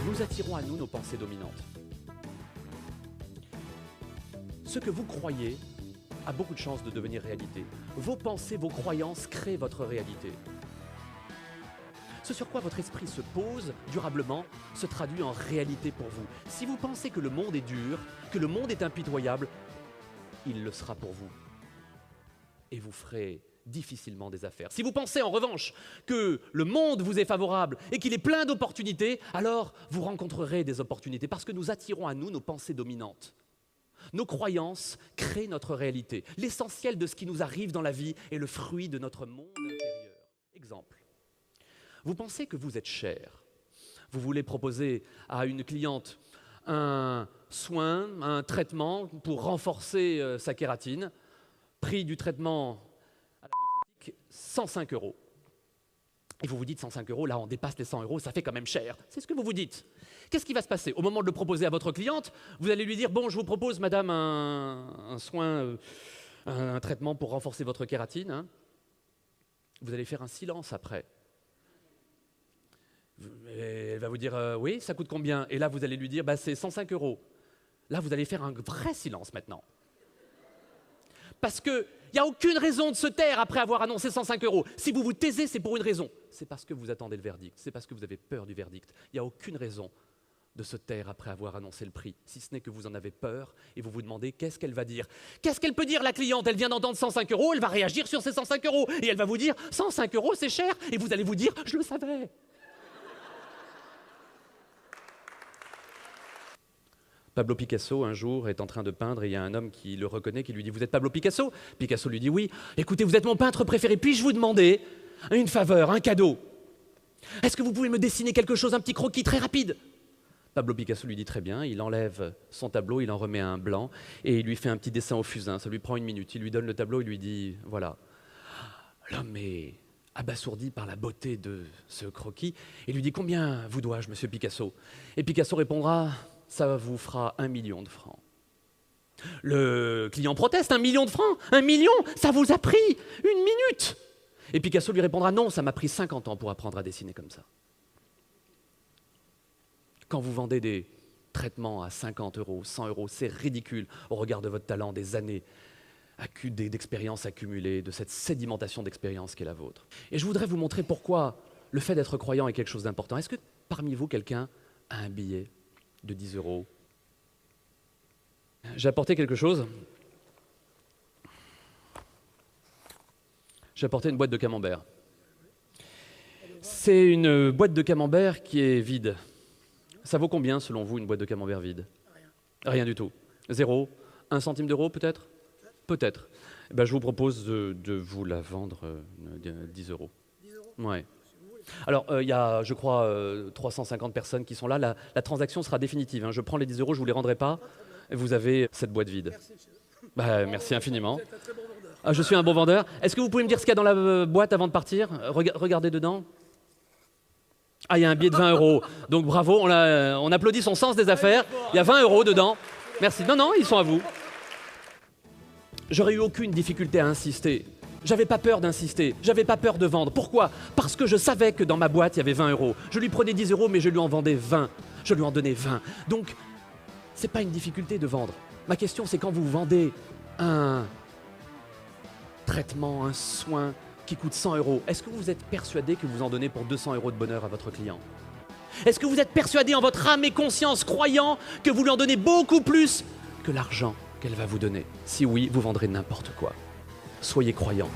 Nous attirons à nous nos pensées dominantes. Ce que vous croyez a beaucoup de chances de devenir réalité. Vos pensées, vos croyances créent votre réalité. Ce sur quoi votre esprit se pose durablement se traduit en réalité pour vous. Si vous pensez que le monde est dur, que le monde est impitoyable, il le sera pour vous. Et vous ferez difficilement des affaires. Si vous pensez en revanche que le monde vous est favorable et qu'il est plein d'opportunités, alors vous rencontrerez des opportunités parce que nous attirons à nous nos pensées dominantes. Nos croyances créent notre réalité. L'essentiel de ce qui nous arrive dans la vie est le fruit de notre monde intérieur. Exemple. Vous pensez que vous êtes cher. Vous voulez proposer à une cliente un soin, un traitement pour renforcer sa kératine. Prix du traitement à la bioesthétique, 105 €. Et vous vous dites 105 €, là on dépasse les 100 €, ça fait quand même cher. C'est ce que vous vous dites. Qu'est-ce qui va se passer? Au moment de le proposer à votre cliente, vous allez lui dire « Bon, je vous propose, madame, un soin, un traitement pour renforcer votre kératine. Hein. » Vous allez faire un silence après. Et elle va vous dire « Oui, ça coûte combien ?» Et là, vous allez lui dire bah, « C'est 105 €. » Là, vous allez faire un vrai silence maintenant. Parce qu'il n'y a aucune raison de se taire après avoir annoncé 105 €. Si vous vous taisez, c'est pour une raison. C'est parce que vous attendez le verdict. C'est parce que vous avez peur du verdict. Il n'y a aucune raison de se taire après avoir annoncé le prix, si ce n'est que vous en avez peur et vous vous demandez qu'est-ce qu'elle va dire. Qu'est-ce qu'elle peut dire, la cliente? Elle vient d'entendre 105 €, elle va réagir sur ces 105 € et elle va vous dire 105 €, c'est cher. Et vous allez vous dire je le savais. Pablo Picasso, un jour, est en train de peindre et il y a un homme qui le reconnaît, qui lui dit « Vous êtes Pablo Picasso ?» Picasso lui dit « Oui. » « Écoutez, vous êtes mon peintre préféré. Puis-je vous demander une faveur, un cadeau? Est-ce que vous pouvez me dessiner quelque chose, un petit croquis très rapide ?» Pablo Picasso lui dit « Très bien. » Il enlève son tableau, il en remet un blanc et il lui fait un petit dessin au fusain. Ça lui prend 1 minute. Il lui donne le tableau, il lui dit « Voilà. » L'homme est abasourdi par la beauté de ce croquis et lui dit « Combien vous dois-je, monsieur Picasso ?» Et Picasso répondra « Ça vous fera 1 million de francs. » Le client proteste, 1 million de francs, 1 million, ça vous a pris 1 minute. Et Picasso lui répondra, non, ça m'a pris 50 ans pour apprendre à dessiner comme ça. Quand vous vendez des traitements à 50 €, 100 €, c'est ridicule au regard de votre talent, des années d'expérience accumulée, de cette sédimentation d'expérience qui est la vôtre. Et je voudrais vous montrer pourquoi le fait d'être croyant est quelque chose d'important. Est-ce que parmi vous, quelqu'un a un billet de 10 €? J'ai apporté quelque chose. J'ai apporté une boîte de camembert. C'est une boîte de camembert qui est vide. Ça vaut combien, selon vous, une boîte de camembert vide? Rien du tout. 0, 1 centime d'euro peut-être? Peut-être. Eh ben, je vous propose de vous la vendre 10 €. 10 €? Ouais. Alors, il y a, je crois, 350 personnes qui sont là. La transaction sera définitive. Hein. Je prends les 10 €, je ne vous les rendrai pas. Et vous avez cette boîte vide. Merci, monsieur. Bah, merci infiniment. Vous êtes un très bon vendeur. Ah, je suis un bon vendeur. Est-ce que vous pouvez me dire ce qu'il y a dans la boîte avant de partir? Regardez dedans. Ah, il y a un billet de 20 €. Donc bravo, on applaudit son sens des affaires. Il y a 20 € dedans. Merci. Non, non, ils sont à vous. J'aurais eu aucune difficulté à insister. J'avais pas peur d'insister, j'avais pas peur de vendre. Pourquoi? Parce que je savais que dans ma boîte, il y avait 20 €. Je lui prenais 10 €, mais je lui en vendais 20. Je lui en donnais 20. Donc, c'est pas une difficulté de vendre. Ma question, c'est quand vous vendez un traitement, un soin qui coûte 100 €, est-ce que vous êtes persuadé que vous en donnez pour 200 € de bonheur à votre client? Est-ce que vous êtes persuadé en votre âme et conscience, croyant que vous lui en donnez beaucoup plus que l'argent qu'elle va vous donner? Si oui, vous vendrez n'importe quoi. Soyez croyants.